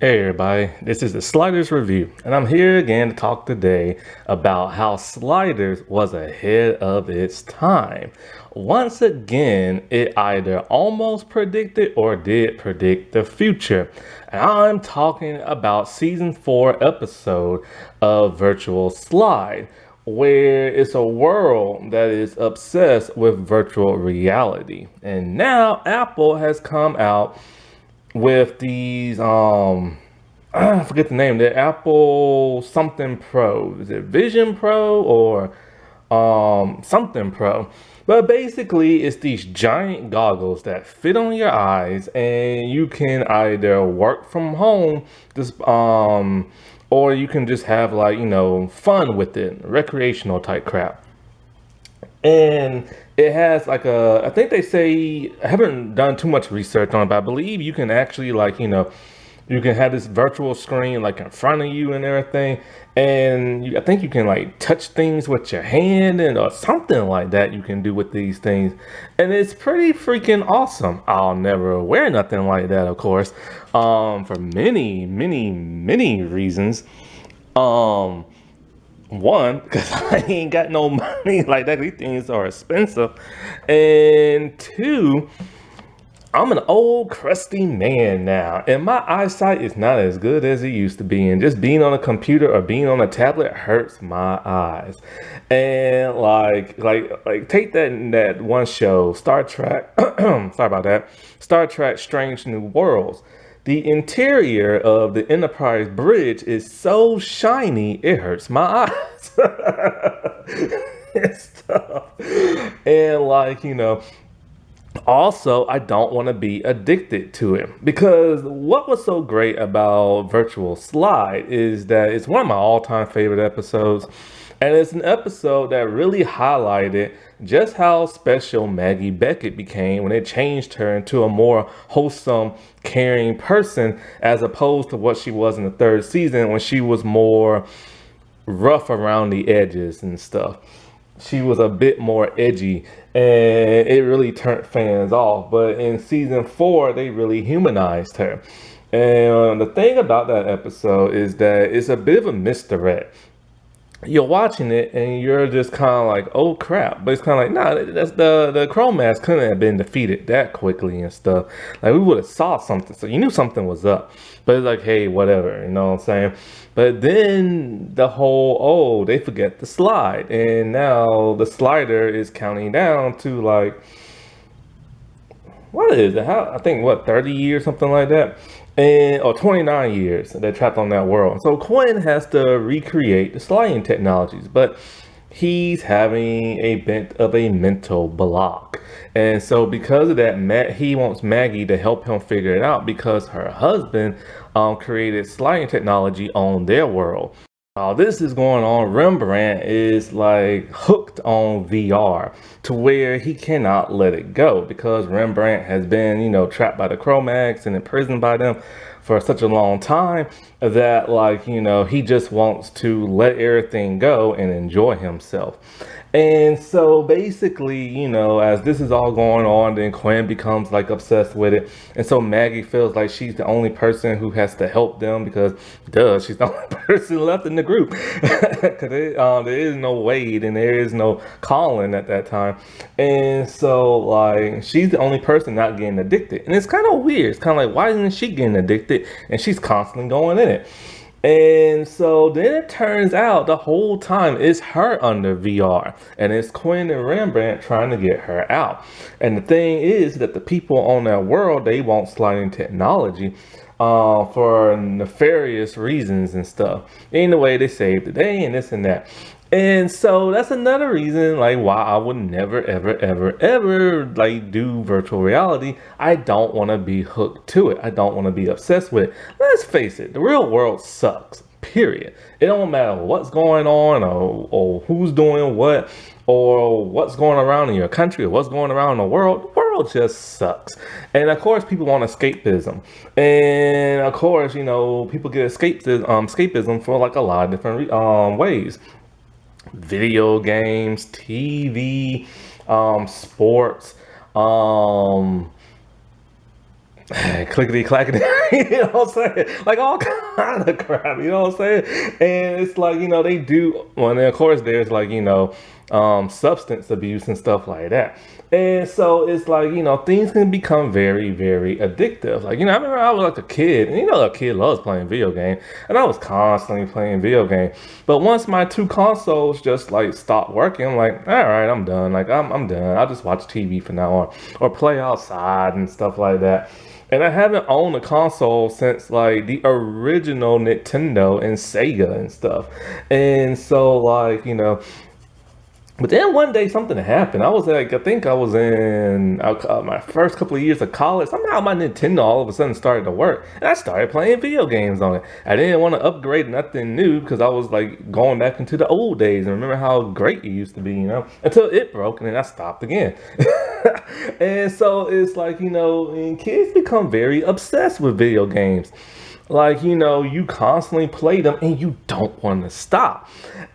Hey everybody, this is the Sliders Review, and I'm here again to talk today about how Sliders was ahead of its time. Once again, it either almost predicted or did predict the future. And I'm talking about season 4 episode of Virtual Slide, where it's a world that is obsessed with virtual reality. And now Apple has come out with these I forget the name, the Apple something Pro. Is it Vision Pro or something Pro? But basically it's these giant goggles that fit on your eyes, and you can either work from home just or you can just have, like, fun with it, recreational type crap. And it has like I think they say, I haven't done too much research on it, but I believe you can actually, like, you can have this virtual screen like in front of you and everything. And I think you can like touch things with your hand and or something like that you can do with these things. And it's pretty freaking awesome. I'll never wear nothing like that, of course, for many, many, many reasons. Um, One, because I ain't got no money like that. These things are expensive. And two, I'm an old crusty man now, and my eyesight is not as good as it used to be. And just being on a computer or being on a tablet hurts my eyes. And like take that one show, Star Trek. Sorry about that. Star Trek: Strange New Worlds. The interior of the Enterprise bridge is so shiny, it hurts my eyes. And stuff. And also, I don't want to be addicted to it, because what was so great about Virtual Slide is that it's one of my all-time favorite episodes, and it's an episode that really highlighted just how special Maggie Beckett became when it changed her into a more wholesome, caring person, as opposed to what she was in the third season when she was more rough around the edges and stuff. She was a bit more edgy, and it really turned fans off. But in season 4, they really humanized her. And the thing about that episode is that it's a bit of a misdirect. You're watching it and you're just kind of like, oh crap. But it's kind of like, nah, that's the Chromax couldn't have been defeated that quickly and stuff. Like, we would have saw something, so you knew something was up. But it's like, hey, whatever, you know what I'm saying? But then the whole, oh, they forget the slide, and now the slider is counting down to, like, what is it? How, I think, what, 30 years, something like that, and or 29 years they're trapped on that world. So Quinn has to recreate the sliding technologies, but he's having a bit of a mental block. And so because of that, he wants Maggie to help him figure it out, because her husband created sliding technology on their world. While this is going on, Rembrandt is like hooked on VR to where he cannot let it go, because Rembrandt has been, trapped by the Chromax and imprisoned by them for such a long time that, he just wants to let everything go and enjoy himself. And so basically, as this is all going on, then Quinn becomes like obsessed with it. And so Maggie feels like she's the only person who has to help them, because duh, she's the only person left in the group. Because there is no Wade and there is no Colin at that time. And so, like, she's the only person not getting addicted. And it's kind of weird. It's kind of like, why isn't she getting addicted? And she's constantly going in it. And so then it turns out the whole time it's her under VR, and it's Quinn and Rembrandt trying to get her out. And the thing is that the people on that world, they want sliding technology for nefarious reasons and stuff. Anyway, they saved the day and this and that. And so that's another reason, like, why I would never, ever, ever, ever, like, do virtual reality. I don't want to be hooked to it. I don't want to be obsessed with it. Let's face it, the real world sucks, period. It don't matter what's going on, or who's doing what, or what's going around in your country, or what's going around in the world. The world just sucks. And of course, people want escapism. And of course, people get escapism for like a lot of different ways. Video games, TV, sports, clickety clackety, you know what I'm saying? Like all kind of crap, you know what I'm saying? And it's like, they do, well, and then of course there's like, substance abuse and stuff like that. And so it's like, things can become very, very addictive. Like, I remember I was like a kid, and a kid loves playing video game, and I was constantly playing video game. But once my two consoles just like stopped working, I'm like, all right, I'm done. Like, I'm done. I'll just watch TV from now on or play outside and stuff like that. And I haven't owned a console since like the original Nintendo and Sega and stuff. And so like, but then one day something happened. I was like, I think I was in my first couple of years of college. Somehow my Nintendo all of a sudden started to work. And I started playing video games on it. I didn't want to upgrade nothing new because I was like going back into the old days and remember how great it used to be, until it broke and then I stopped again. And so it's like, and kids become very obsessed with video games. Like, you constantly play them and you don't want to stop.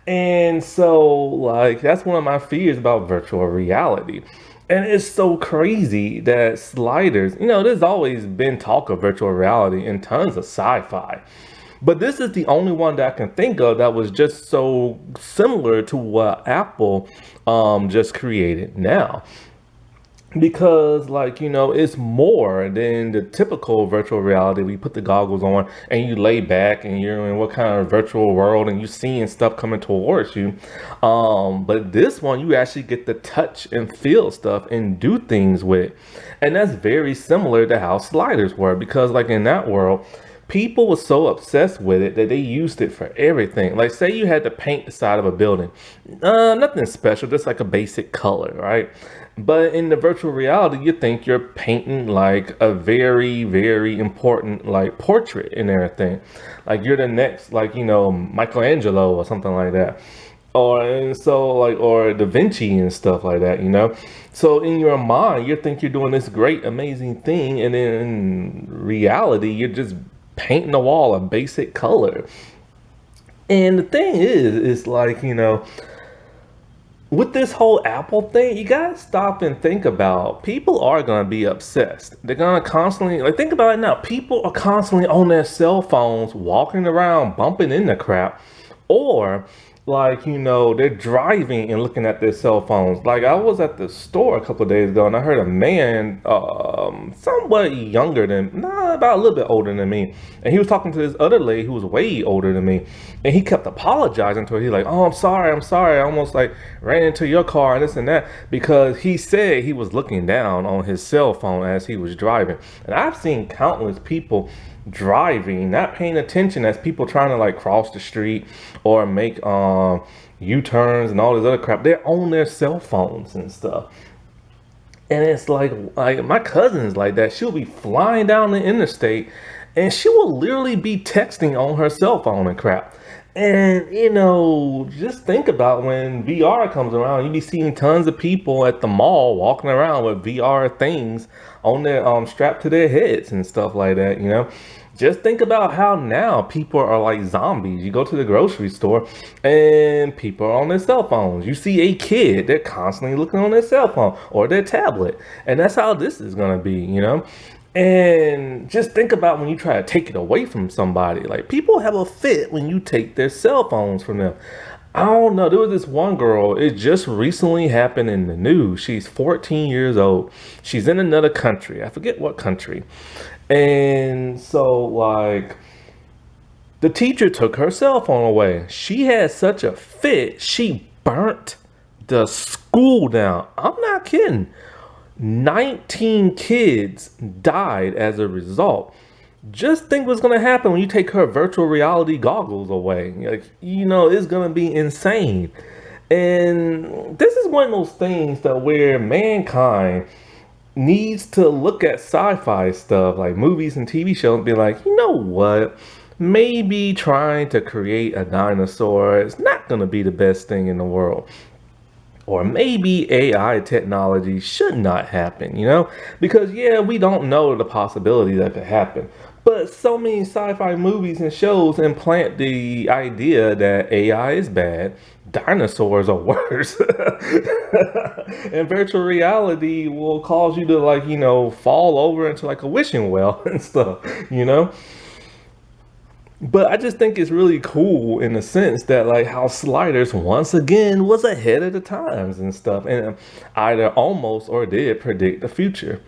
And so, like, that's one of my fears about virtual reality. And it's so crazy that sliders, there's always been talk of virtual reality and tons of sci-fi. But this is the only one that I can think of that was just so similar to what Apple just created now. Because like it's more than the typical virtual reality. We put the goggles on and you lay back and you're in what kind of virtual world and you seeing stuff coming towards you. But this one you actually get to touch and feel stuff and do things with. And that's very similar to how sliders were, because like in that world people were so obsessed with it that they used it for everything. Like say you had to paint the side of a building, nothing special, just like a basic color, right? But in the virtual reality, you think you're painting like a very, very important like portrait and everything. Like you're the next, like, Michelangelo or something like that. Or and so like or Da Vinci and stuff like that. So in your mind, you think you're doing this great, amazing thing, and then in reality, you're just painting the wall a basic color. And the thing is like, with this whole Apple thing, you gotta stop and think about people are gonna be obsessed. They're gonna constantly like think about it now. People are constantly on their cell phones, walking around, bumping into crap, or like they're driving and looking at their cell phones. Like I was at the store a couple of days ago and I heard a man somewhat younger than about a little bit older than me, and he was talking to this other lady who was way older than me, and he kept apologizing to her. He's like, oh, I'm sorry, I almost like ran into your car and this and that, because he said he was looking down on his cell phone as he was driving. And I've seen countless people driving, not paying attention, as people trying to like cross the street or make U-turns and all this other crap. They're on their cell phones and stuff. And it's like my cousin's like that. She'll be flying down the interstate and she will literally be texting on her cell phone and crap. And just think about when VR comes around, you be seeing tons of people at the mall walking around with VR things on their strapped to their heads and stuff like that. Just think about how now people are like zombies. You go to the grocery store and people are on their cell phones. You see a kid, they're constantly looking on their cell phone or their tablet. And that's how this is going to be, And just think about when you try to take it away from somebody. Like people have a fit when you take their cell phones from them. I don't know. There was this one girl. It just recently happened in the news. She's 14 years old. She's in another country. I forget what country. And so like the teacher took her cell phone away. She had such a fit. She burnt the school down. I'm not kidding. 19 kids died as a result. Just think what's going to happen when you take her virtual reality goggles away. Like, it's going to be insane. And this is one of those things that where mankind needs to look at sci-fi stuff like movies and TV shows and be like, you know what? Maybe trying to create a dinosaur is not going to be the best thing in the world. Or maybe AI technology should not happen, because yeah, we don't know the possibility that could happen. But so many sci-fi movies and shows implant the idea that AI is bad, dinosaurs are worse, and virtual reality will cause you to like, fall over into like a wishing well and stuff, you know? But I just think it's really cool in the sense that like how Sliders once again was ahead of the times and stuff, and either almost or did predict the future.